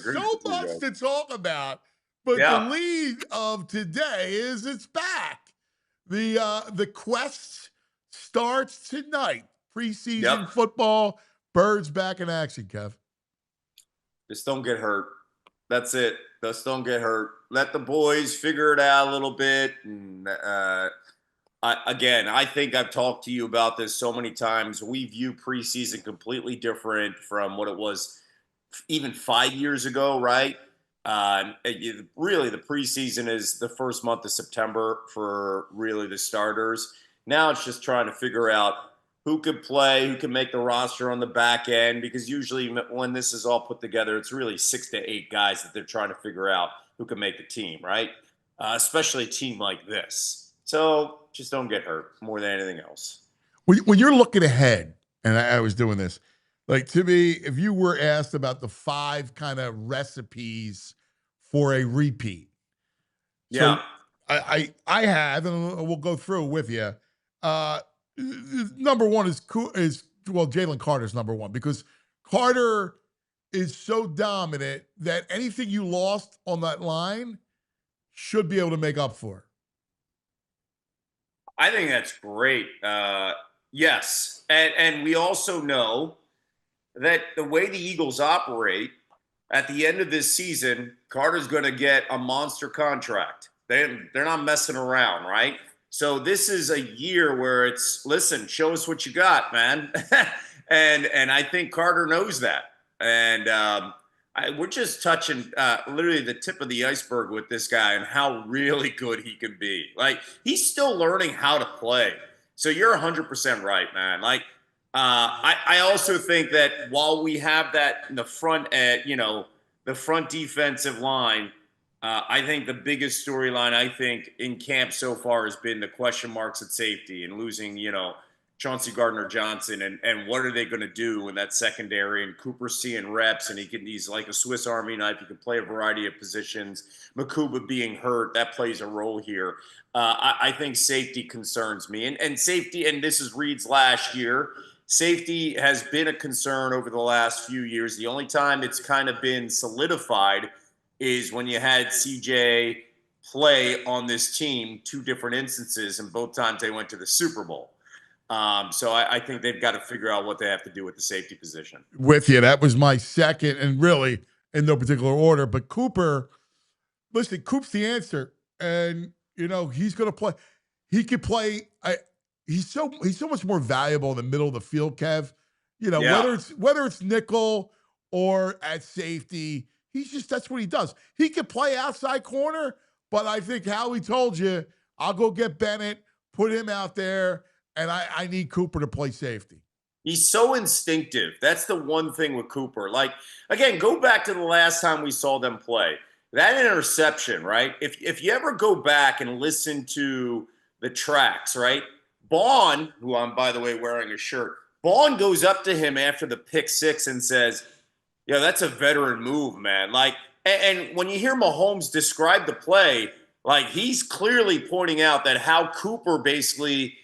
so much to talk about, but the Yeah. lead of today is it's back. The quest starts tonight. Yep. Preseason football, Birds back in action, Kev. Just don't get hurt. That's it. Just don't get hurt. Let the boys figure it out a little bit. And I think I've talked to you about this so many times. We view preseason completely different from what it was even 5 years ago, right? Really, the preseason is the first month of September for really the starters. Now it's just trying to figure out who could play, who can make the roster on the back end, because usually when this is all put together, it's really 6 to 8 guys that they're trying to figure out who can make the team, right? Especially a team like this. So just don't get hurt more than anything else. When you're looking ahead, and I was doing this, like to me, if you were asked about the 5 kind of recipes for a repeat, Yeah. so I have, and we'll go through with you. Uh, Number one is well, Jalen Carter's number one because Carter is so dominant that anything you lost on that line should be able to make up for. I think that's great. Yes. And we also know that the way the Eagles operate, at the end of this season, Carter's going to get a monster contract. They're not messing around, right? So this is a year where it's, listen, show us what you got, man. and I think Carter knows that. And we're just touching literally the tip of the iceberg with this guy and how really good he can be. Like, he's still learning how to play. So you're 100% right, man. Like, I also think that while we have that in the front, the front defensive line, I think the biggest storyline I think in camp so far has been the question marks at safety and losing, Chauncey Gardner-Johnson and what are they going to do in that secondary, and Cooper seeing reps and he's like a Swiss Army knife. He can play a variety of positions. Makuba being hurt, that plays a role here. I think safety concerns me, and safety, and this is Reed's last year. Safety has been a concern over the last few years. The only time it's kind of been solidified is when you had CJ play on this team 2 different instances, and both times they went to the Super Bowl. So I think they've got to figure out what they have to do with the safety position. With you, that was my second, and really in no particular order. But Cooper, listen, Coop's the answer, and he's going to play. He could play. He's so much more valuable in the middle of the field, Kev. Yeah. Whether it's nickel or at safety, that's what he does. He could play outside corner, but I think Howie told you, I'll go get Bennett, put him out there, and I need Cooper to play safety. He's so instinctive. That's the one thing with Cooper. Like, again, go back to the last time we saw them play. That interception, right? If you ever go back and listen to the tracks, right? Bond, who I'm, by the way, wearing a shirt, Bond goes up to him after the pick 6 and says, yeah, that's a veteran move, man. Like, and when you hear Mahomes describe the play, like, he's clearly pointing out that how Cooper basically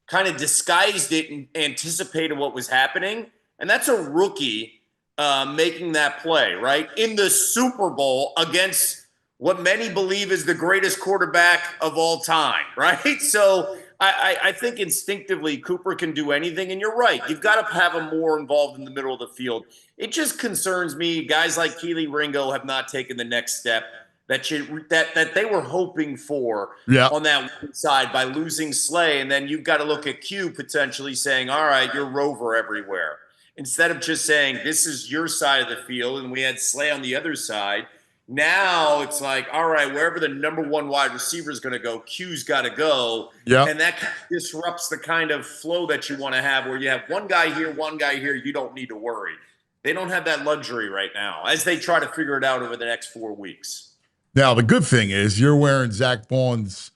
kind of disguised it and anticipated what was happening. And that's a rookie making that play, right? In the Super Bowl against what many believe is the greatest quarterback of all time, right? So I think instinctively Cooper can do anything. And you're right. You've got to have him more involved in the middle of the field. It just concerns me. Guys like Keely Ringo have not taken the next step that they were hoping for on that one side by losing Slay. And then you've got to look at Q potentially saying, all right, you're Rover everywhere. Instead of just saying, this is your side of the field, and we had Slay on the other side. Now it's like, all right, wherever the number 1 wide receiver is going to go, Q's got to go. Yep. And that disrupts the kind of flow that you want to have where you have one guy here, you don't need to worry. They don't have that luxury right now as they try to figure it out over the next 4 weeks. Now, the good thing is you're wearing Zach Baun's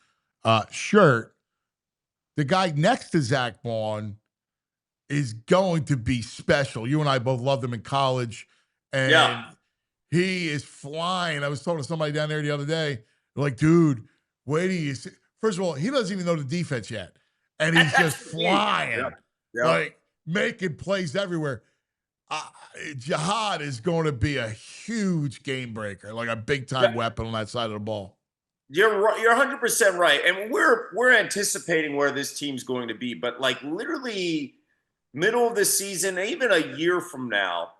shirt. The guy next to Zach Baun is going to be special. You and I both loved him in college, and he is flying. I was talking to somebody down there the other day. They're like, dude, wait till you see. First of all, he doesn't even know the defense yet, and he's just flying, like making plays everywhere. uh, Jihad is going to be a huge game breaker, like a big time weapon on that side of the ball. You're right. You're 100% right. And we're anticipating where this team's going to be, but like literally middle of the season, even a year from now,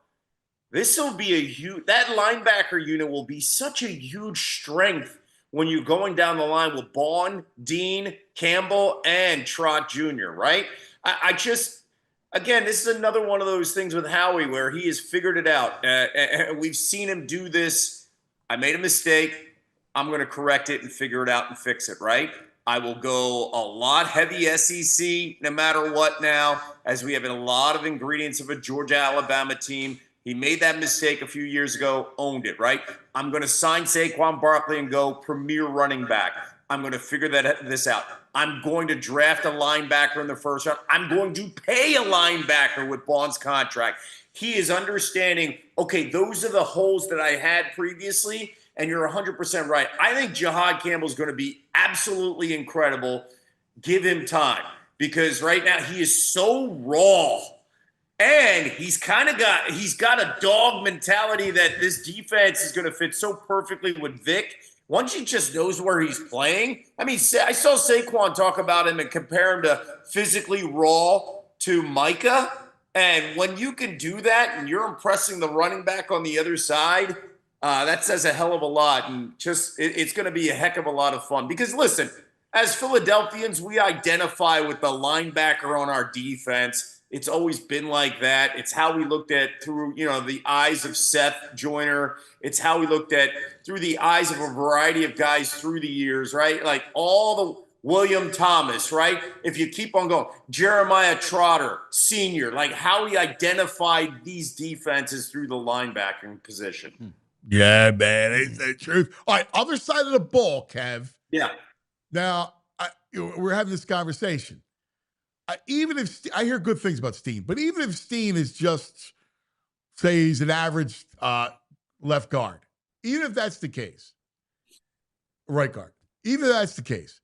this will be a huge, that linebacker unit will be such a huge strength when you're going down the line with Bond, Dean, Campbell, and Trot Jr., right? I just, again, this is another one of those things with Howie where he has figured it out. We've seen him do this. I made a mistake. I'm going to correct it and figure it out and fix it, right? I will go a lot heavy SEC no matter what now, as we have a lot of ingredients of a Georgia-Alabama team. He made that mistake a few years ago, owned it, right? I'm going to sign Saquon Barkley and go premier running back. I'm going to figure this out. I'm going to draft a linebacker in the first round. I'm going to pay a linebacker with Bond's contract. He is understanding, okay, those are the holes that I had previously, and you're 100% right. I think Jihad Campbell is going to be absolutely incredible. Give him time, because right now he is so raw. And he's got a dog mentality that this defense is going to fit so perfectly with Vic. Once he just knows where he's playing. I mean, I saw Saquon talk about him and compare him to physically raw to Micah. And when you can do that and you're impressing the running back on the other side, that says a hell of a lot. And just it's going to be a heck of a lot of fun. Because listen, as Philadelphians, we identify with the linebacker on our defense. It's always been like that. It's how we looked at through, the eyes of Seth Joyner. It's how we looked at through the eyes of a variety of guys through the years, right? Like all the William Thomas, right? If you keep on going, Jeremiah Trotter, senior, like how we identified these defenses through the linebacking position. Yeah, man, it's the truth. All right, other side of the ball, Kev. Yeah. Now, we're having this conversation. Even if I hear good things about Steen, but even if Steen is just, say he's an average left guard, even if that's the case, right guard, even if that's the case,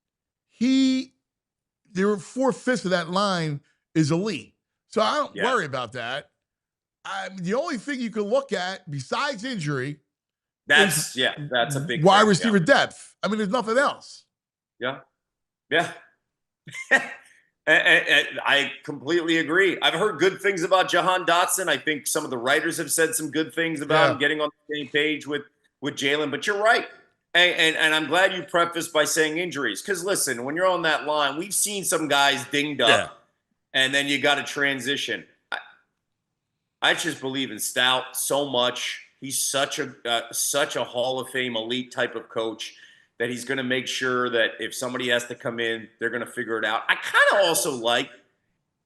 there were 4/5 of that line is elite. So I don't worry about that. The only thing you can look at besides injury, that's a big wide receiver depth. I mean, there's nothing else. Yeah. I completely agree. I've heard good things about Jahan Dotson. I think some of the writers have said some good things about him getting on the same page with Jalen. But you're right. And I'm glad you prefaced by saying injuries. Because, listen, when you're on that line, we've seen some guys dinged up, and then you got to transition. I just believe in Stout so much. He's such a Hall of Fame elite type of coach that he's going to make sure that if somebody has to come in, they're going to figure it out. I kind of also like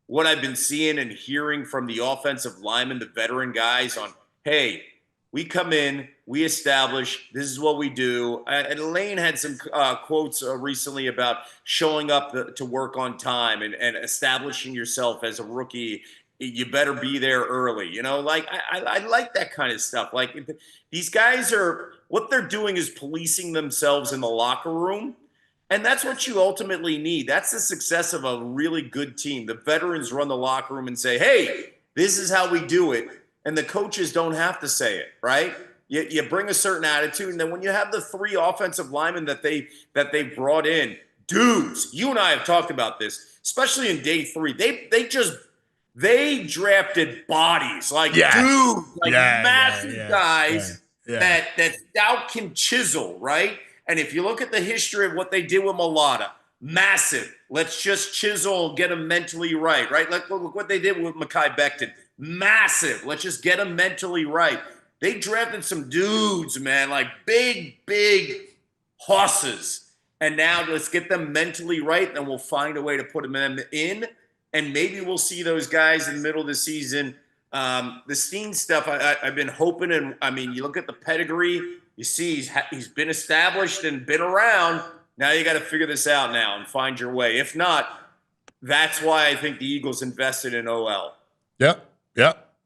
what I've been seeing and hearing from the offensive linemen, the veteran guys on, hey, we come in, we establish, this is what we do. And Lane had some quotes recently about showing up to work on time and establishing yourself as a rookie. You better be there early. I like that kind of stuff. Like these guys what they're doing is policing themselves in the locker room. And that's what you ultimately need. That's the success of a really good team. The veterans run the locker room and say, hey, this is how we do it. And the coaches don't have to say it, right? You bring a certain attitude. And then when you have the 3 offensive linemen that they brought in, dudes, you and I have talked about this, especially in day 3. They drafted bodies, like dudes, like massive guys that Stout can chisel, right? And if you look at the history of what they did with Mulata, massive. Let's just chisel and get him mentally right? Like look what they did with Mekhi Becton. Massive. Let's just get him mentally right. They drafted some dudes, man, like big horses. And now let's get them mentally right, and we'll find a way to put them in. And maybe we'll see those guys in the middle of the season. The Steen stuff, I've been hoping. And, I mean, you look at the pedigree. You see he's been established and been around. Now you got to figure this out now and find your way. If not, that's why I think the Eagles invested in OL. Yep.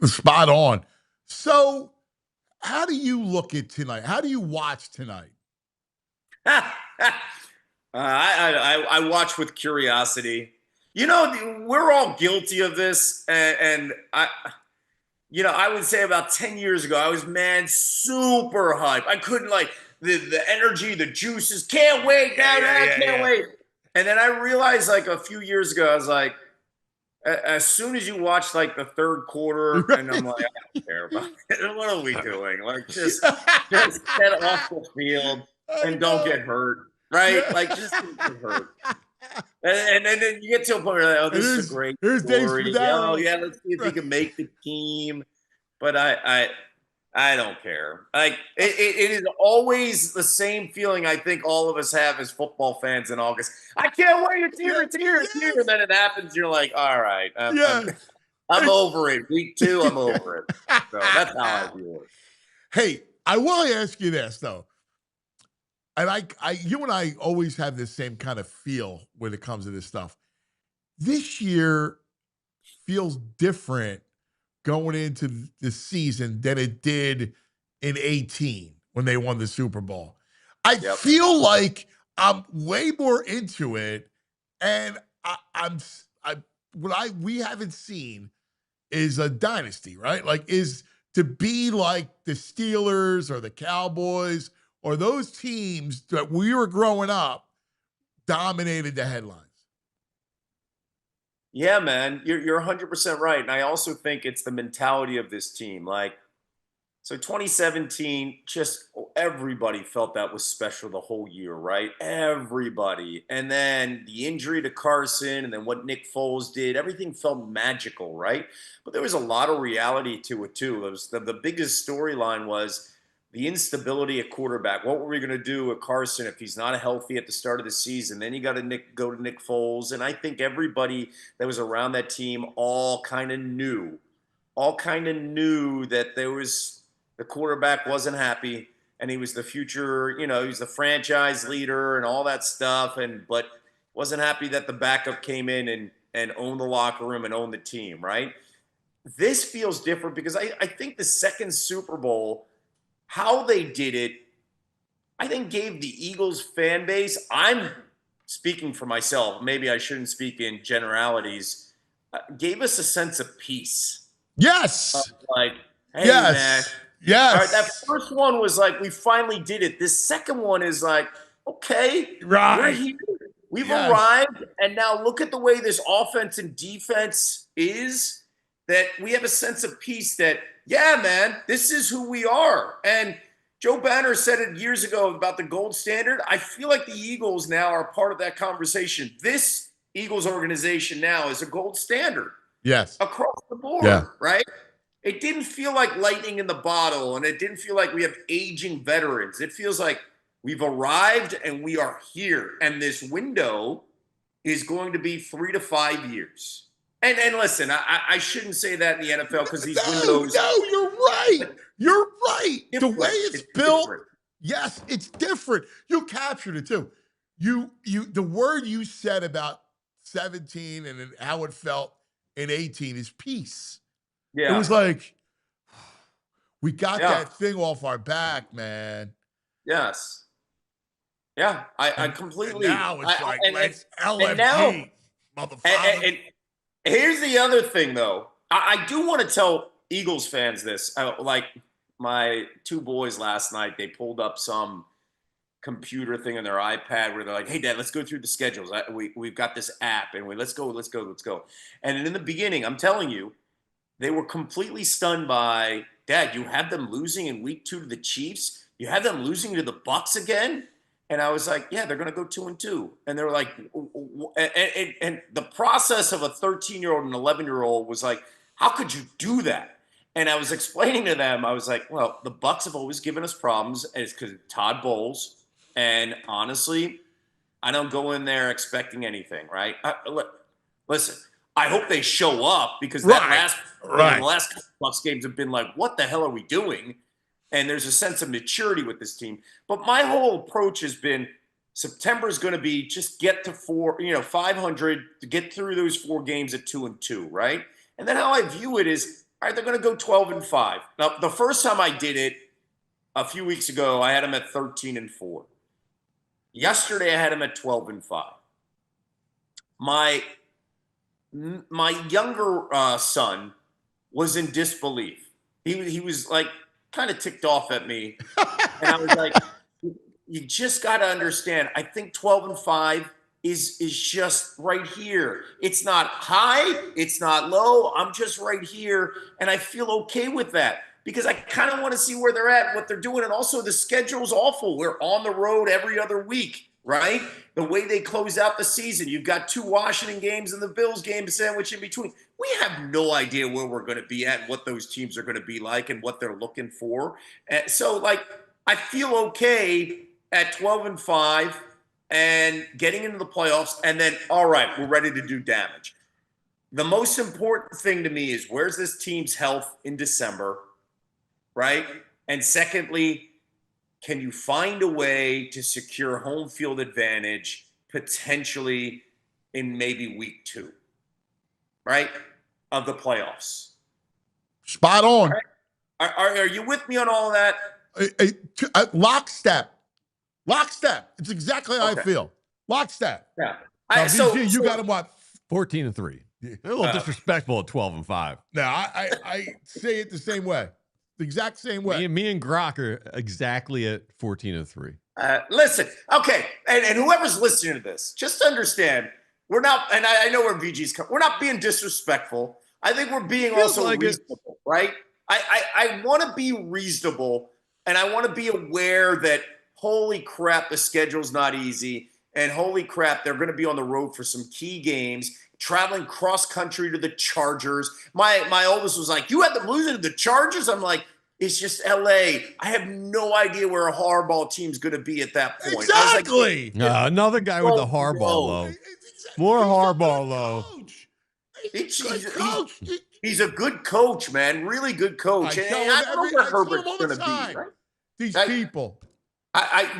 Spot on. So how do you look at tonight? How do you watch tonight? I watch with curiosity. We're all guilty of this, and I would say about 10 years ago, I was, man, super hype. I couldn't, like, the energy, the juices, can't wait, can't wait. And then I realized, like, a few years ago, I was like, as soon as you watch, like, the third quarter, and I'm like, I don't care about it. What are we doing? Like, just get off the field and don't get hurt, right? Yeah. Like, just don't get hurt. And then you get to a point where you're like, oh, And this is a great here's Dave story. Oh, Spadaro. yeah, let's see if he Right. can make the team. But I don't care. Like, it is always the same feeling I think all of us have as football fans in August. I can't wait. It's here. It's here. It's here. And then it happens. You're like, all right, I'm over it. Week 2, I'm over it. So that's how I view it. Hey, I want to ask you this though. And you and I always have this same kind of feel when it comes to this stuff. This year feels different going into the season than it did in 18 when they won the Super Bowl. I feel like I'm way more into it, and we haven't seen is a dynasty, right? Like, is to be like the Steelers or the Cowboys or those teams that we were growing up dominated the headlines. Yeah, man, you're 100% right. And I also think it's the mentality of this team. Like, so 2017, just everybody felt that was special the whole year, right? Everybody. And then the injury to Carson and then what Nick Foles did, everything felt magical, right? But there was a lot of reality to it, too. It was the biggest storyline was the instability at quarterback. What were we going to do with Carson if he's not healthy at the start of the season? Then you got to go to Nick Foles. And I think everybody that was around that team all kind of knew that there was the quarterback wasn't happy and he was the future, he was the franchise leader and all that stuff. But wasn't happy that the backup came in and owned the locker room and owned the team, right? This feels different because I think the second Super Bowl, how they did it, I think gave the Eagles fan base, I'm speaking for myself, maybe I shouldn't speak in generalities, gave us a sense of peace. Yes. Like, hey, yes. man. Yes. All right, that first one was like, we finally did it. This second one is like, okay, we're here. We've arrived, and now look at the way this offense and defense is, that we have a sense of peace that, yeah, man, this is who we are. And Joe Banner said it years ago about the gold standard. I feel like the Eagles now are part of that conversation. This Eagles organization now is a gold standard. Yes. Across the board, right? It didn't feel like lightning in the bottle, and it didn't feel like we have aging veterans. It feels like we've arrived and we are here. And this window is going to be 3 to 5 years. And listen, I shouldn't say that in the NFL because these windows. No, you're right. You're right. The way it's built. Different. Yes, it's different. You captured it too. The word you said about 17 and how it felt in 18 is peace. Yeah. It was like, we got that thing off our back, man. Yes. Yeah, I completely. And now it's let's LFG, motherfucker. And here's the other thing, though. I do want to tell Eagles fans this. Like my 2 boys last night, they pulled up some computer thing on their iPad where they're like, hey, Dad, let's go through the schedules. We've got this app, and let's go. And in the beginning, I'm telling you, they were completely stunned by, Dad, you have them losing in week 2 to the Chiefs? You have them losing to the Bucs again? And I was like, yeah, they're going to go 2-2. And they were like, and the process of a 13-year-old and 11-year-old was like, how could you do that? And I was explaining to them, I was like, well, the Bucs have always given us problems. And it's because of Todd Bowles. And honestly, I don't go in there expecting anything, right? Listen, I hope they show up because the last couple Bucs games have been like, what the hell are we doing? And there's a sense of maturity with this team. But my whole approach has been September is going to be just get to 500 to get through those 4 games at 2-2, right? And then how I view it is, all right, they're going to go 12-5. Now, the first time I did it a few weeks ago, I had them at 13-4. Yesterday, I had them at 12-5. My younger son was in disbelief. He was like kind of ticked off at me. And I was like, you just got to understand. I think 12-5 is just right here. It's not high, it's not low. I'm just right here, and I feel okay with that because I kind of want to see where they're at, what they're doing, and also the schedule's awful. We're on the road every other week, right? The way they close out the season, you've got 2 Washington games and the Bills game sandwich in between. We have no idea where we're going to be at, what those teams are going to be like, and what they're looking for. And so, like, I feel okay at 12-5 and getting into the playoffs, and then, all right, we're ready to do damage. The most important thing to me is where's this team's health in December, right? And secondly, can you find a way to secure home field advantage potentially in maybe week 2, right, of the playoffs? Spot on. Right? Are you with me on all of that? Lockstep. Lockstep. It's exactly how I feel. Lockstep. Yeah. Now, VG, you got him what? 14-3. A little disrespectful at 12-5. No, I say it the same way. The exact same way. Me and Grok are exactly at 14-3. Listen, okay, and whoever's listening to this, just understand, we're not, and I know where VG's come, we're not being disrespectful. I think we're being also like reasonable, right? I want to be reasonable, and I want to be aware that, holy crap, the schedule's not easy, and holy crap, they're going to be on the road for some key games, traveling cross-country to the Chargers. My oldest was like, you had them losing to the Chargers? I'm like, it's just L.A. I have no idea where a Harbaugh team's going to be at that point. Exactly. Like, another guy with the Harbaugh low. More Harbaugh low. He's a good coach, man. Really good coach. I don't know where Herbert's going to be. Right? These people.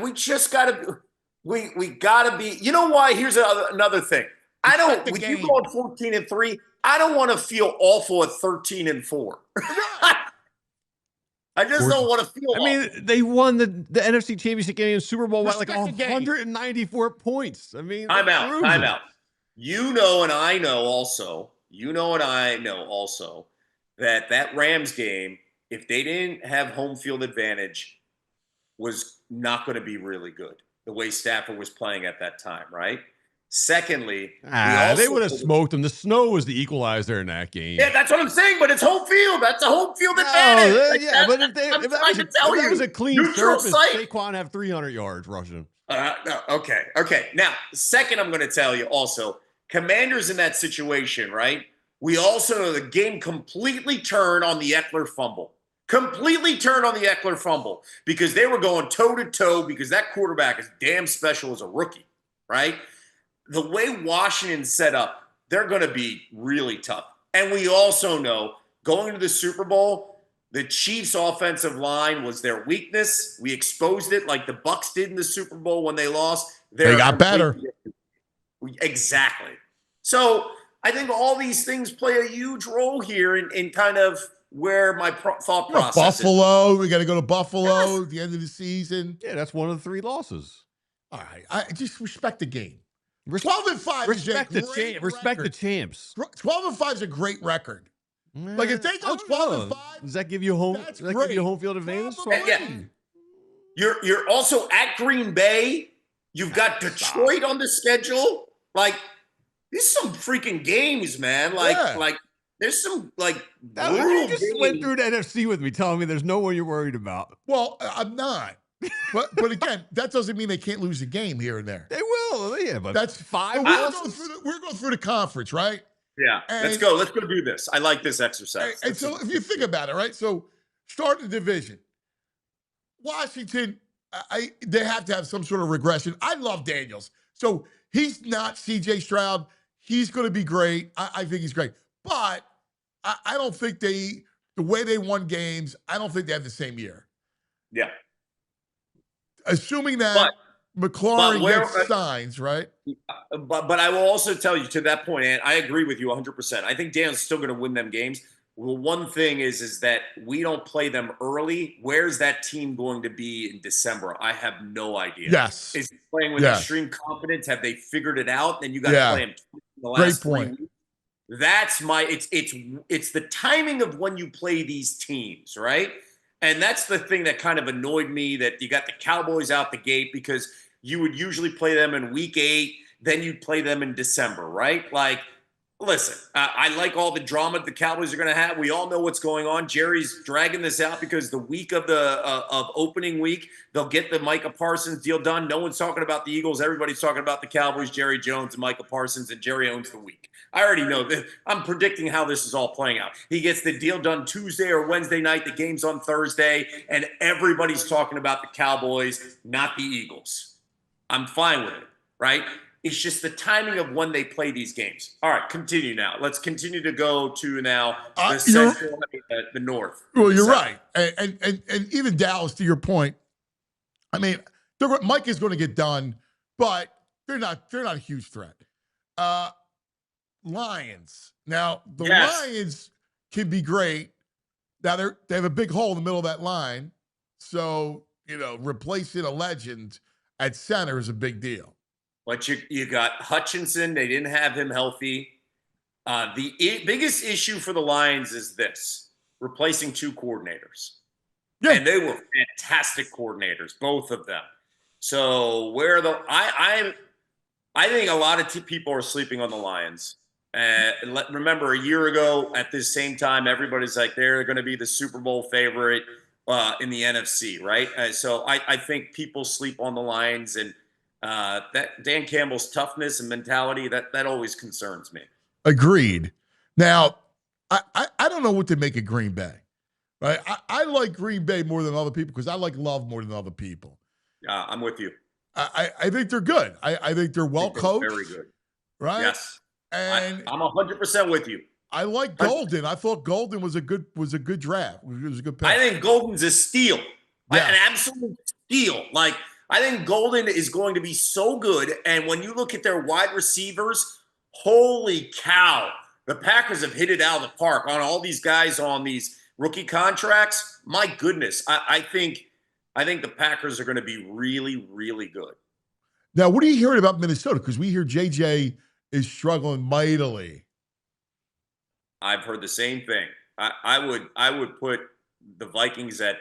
We just got to – we got to be – you know why? Here's another thing. I don't – with you going 14-3, I don't want to feel awful at 13-4. I just don't want to feel awful. I mean, they won the NFC Championship game in Super Bowl by like 194 points. I mean, time out. You know and I know also that Rams game, if they didn't have home field advantage, was not going to be really good the way Stafford was playing at that time, right? Secondly, they would have smoked them. The snow was the equalizer in that game. Yeah, that's what I'm saying, but it's home field. That's a home field advantage. But if that was a clean surface, Saquon have 300 yards rushing. No, okay. Now, second, I'm going to tell you also, Commanders in that situation, right? We also know the game completely turned on the Eckler fumble. Because they were going toe-to-toe because that quarterback is damn special as a rookie, right? The way Washington's set up, they're going to be really tough. And we also know, going into the Super Bowl, the Chiefs' offensive line was their weakness. We exposed it like the Bucs did in the Super Bowl when they lost. They got better. Exactly. So I think all these things play a huge role here in kind of where my thought process Buffalo, we got to go to Buffalo at the end of the season. Yeah, that's one of the 3 losses. All right. I just respect the game. 12-5 respect the champs. 12-5 is a great record. Like if they go 12-5, does that give you home? Does that give you home field advantage? Yeah. You're also at Green Bay. You've got Detroit on the schedule. Like these are some freaking games, man. Like there's some like you just went through the NFC with me, telling me there's no one you're worried about. Well, I'm not. But again, that doesn't mean they can't lose a game here and there. They will. Yeah, but that's 5. We're going through the conference, right? Yeah. Let's go do this. I like this exercise. And so if you think about it, right? So start the division. Washington, they have to have some sort of regression. I love Daniels. So he's not CJ Stroud. He's going to be great. I think he's great. But I don't think the way they won games, I don't think they have the same year. Yeah. Assuming that McLaurin gets signs, right? But I will also tell you to that point, and I agree with you 100%. I think Dan's still going to win them games. Well, one thing is that we don't play them early. Where's that team going to be in December? I have no idea. Yes. Is he playing with extreme confidence? Have they figured it out? Then you got to play him in the last 3 weeks. That's my it's the timing of when you play these teams, right? And that's the thing that kind of annoyed me, that you got the Cowboys out the gate, because you would usually play them in week 8, then you'd play them in December, right? Like, listen, I like all the drama the Cowboys are going to have. We all know what's going on. Jerry's dragging this out because the week of the of opening week, they'll get the Micah Parsons deal done. No one's talking about the Eagles. Everybody's talking about the Cowboys, Jerry Jones, and Micah Parsons, and Jerry owns the week. I already know that. I'm predicting how this is all playing out. He gets the deal done Tuesday or Wednesday night. The game's on Thursday, and everybody's talking about the Cowboys, not the Eagles. I'm fine with it, right? It's just the timing of when they play these games. All right, continue now. Let's continue to go to now the Central, the North. Well, you're right, and even Dallas, to your point. I mean, Mike is going to get done, but they're not a huge threat. Lions. Now the Lions can be great. Now they have a big hole in the middle of that line, so replacing a legend at center is a big deal. But you got Hutchinson. They didn't have him healthy. The biggest issue for the Lions is this: replacing 2 coordinators. Yeah. And they were fantastic coordinators, both of them. So I think a lot of people are sleeping on the Lions. Remember, a year ago at this same time, everybody's like they're going to be the Super Bowl favorite in the NFC, right? So I think people sleep on the Lions, and that Dan Campbell's toughness and mentality, that always concerns me. Agreed. Now, I don't know what to make of Green Bay. Right? I like Green Bay more than other people because I like Love more than other people. I'm with you. I think they're good. I think they're well coached. Very good. Right? Yes. And I'm 100% with you. I like Golden. I thought Golden was a good draft. It was a good pick. I think Golden's a steal. Yeah. An absolute steal. Like, I think Golden is going to be so good. And when you look at their wide receivers, holy cow, the Packers have hit it out of the park on all these guys on these rookie contracts. My goodness, I think the Packers are going to be really, really good. Now, what are you hearing about Minnesota? Because we hear JJ is struggling mightily. I've heard the same thing. I would put the Vikings at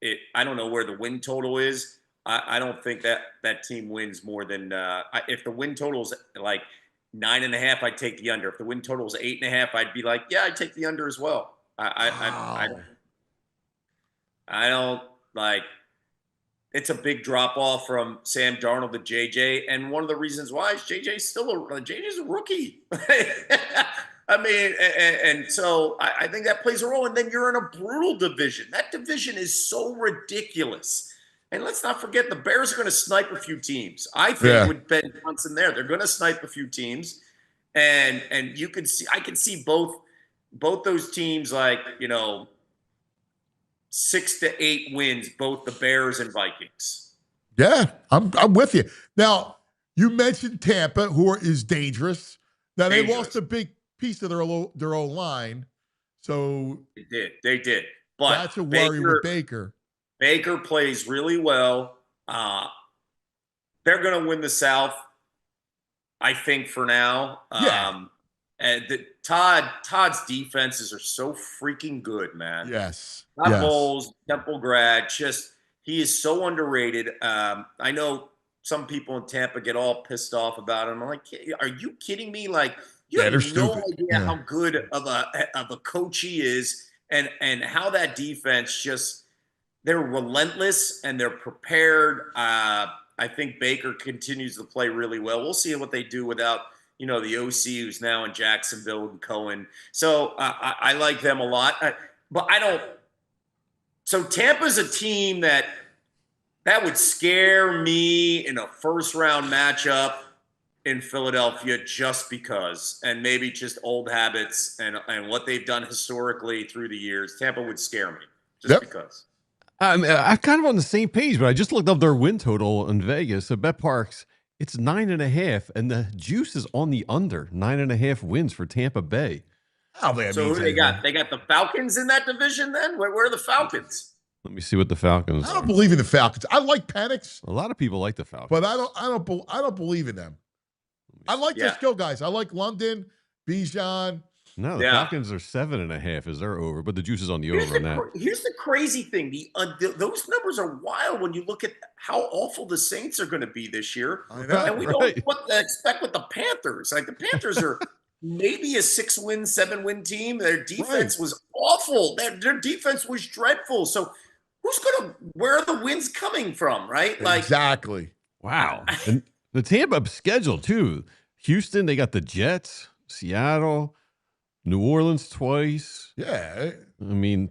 it. I don't know where the win total is. I don't think that team wins more than if the win total is like 9.5, I'd take the under. If the win total is 8.5, I'd be like, yeah, I'd take the under as well. I don't like. It's a big drop off from Sam Darnold to JJ, and one of the reasons why is JJ's a rookie. I mean, and so I think that plays a role. And then you're in a brutal division. That division is so ridiculous. And let's not forget, the Bears are going to snipe a few teams. I think with Ben Johnson there, they're going to snipe a few teams, and you can see, I can see both those teams, like 6 to 8 wins, both the Bears and Vikings. Yeah, I'm with you. Now, you mentioned Tampa, who is dangerous. Now they lost a big piece of their own line, so they did. But that's a worry with Baker. Baker plays really well. They're going to win the South, I think, for now. And Todd's defenses are so freaking good, man. Yes. Todd Bowles, Temple grad, he is so underrated. I know some people in Tampa get all pissed off about him. I'm like, are you kidding me? Like, you have no idea how good of a coach he is, and how that defense they're relentless and they're prepared. I think Baker continues to play really well. We'll see what they do without the OC, who's now in Jacksonville, and Cohen. So I like them a lot. But I don't. So Tampa's a team that would scare me in a first-round matchup in Philadelphia, just because, and maybe just old habits and what they've done historically through the years. Tampa would scare me just because. I'm kind of on the same page, but I just looked up their win total in Vegas. So BetParks, it's 9.5, and the juice is on the under. 9.5 wins for Tampa Bay. Oh, man, so who they got? They got the Falcons in that division. Then where are the Falcons? Let me see what the Falcons are. I don't believe in the Falcons. I like Penix. A lot of people like the Falcons, but I don't believe in them. I like their skill guys. I like London Bijan. No, the Falcons are 7.5 is their over, but the juice is on the over on that. Here's the crazy thing: those numbers are wild when you look at how awful the Saints are going to be this year, and we don't know what to expect with the Panthers. Like the Panthers are maybe a 6-win, 7-win team. Their defense was awful. Their defense was dreadful. So where are the wins coming from? Right? Like exactly. Wow. And the Tampa schedule too. Houston, they got the Jets, Seattle, New Orleans twice. Yeah. I mean,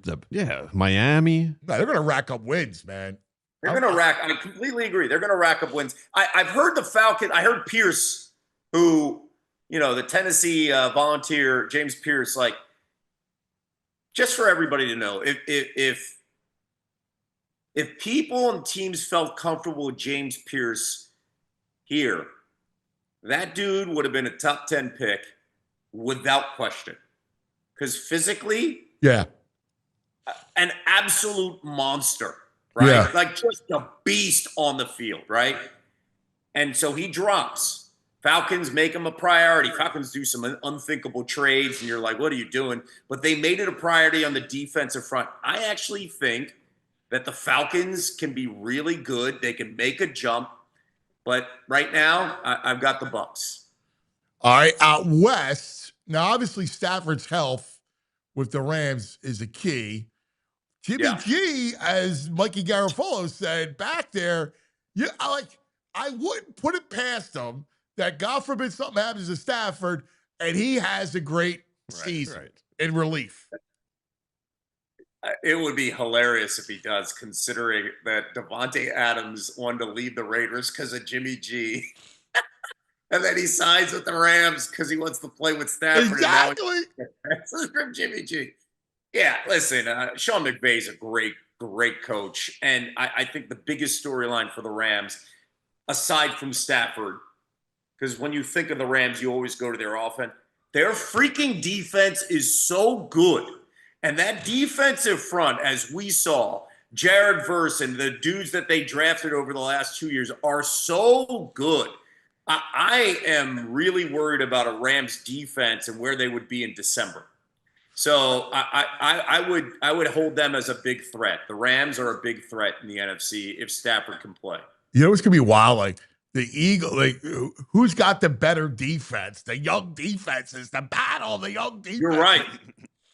Miami. No, they're going to rack up wins, man. They're going to I completely agree. They're going to rack up wins. I've heard the Falcon. I heard Pierce, who, the Tennessee volunteer, James Pierce, like, just for everybody to know, if people and teams felt comfortable with James Pierce here, that dude would have been a top 10 pick without question. Because physically, an absolute monster, right? Yeah. Like just a beast on the field, right? And so he drops. Falcons make him a priority. Falcons do some unthinkable trades, and you're like, what are you doing? But they made it a priority on the defensive front. I actually think that the Falcons can be really good. They can make a jump. But right now, I've got the Bucs. All right, out west. Now, obviously, Stafford's health with the Rams is a key. Jimmy G, as Mikey Garofalo said back there, I wouldn't put it past him that God forbid something happens to Stafford and he has a great season in relief. It would be hilarious if he does, considering that Devontae Adams wanted to leave the Raiders because of Jimmy G. And then he signs with the Rams because he wants to play with Stafford. Exactly. From Jimmy G. Yeah, listen, Sean McVay's a great, great coach. And I think the biggest storyline for the Rams, aside from Stafford, because when you think of the Rams, you always go to their offense. Their freaking defense is so good. And that defensive front, as we saw, Jared Verse and the dudes that they drafted over the last 2 years are so good. I am really worried about a Rams defense and where they would be in December. So I would hold them as a big threat. The Rams are a big threat in the NFC if Stafford can play. You know what's gonna be wild? Like the Eagles, like who's got the better defense? The young defenses, the battle, the young defense. You're right,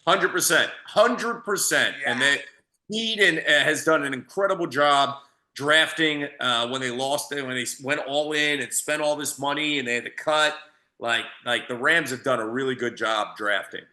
100%, 100%. And Eden has done an incredible job drafting when they lost it, when they went all in and spent all this money and they had to cut. Like the Rams have done a really good job drafting.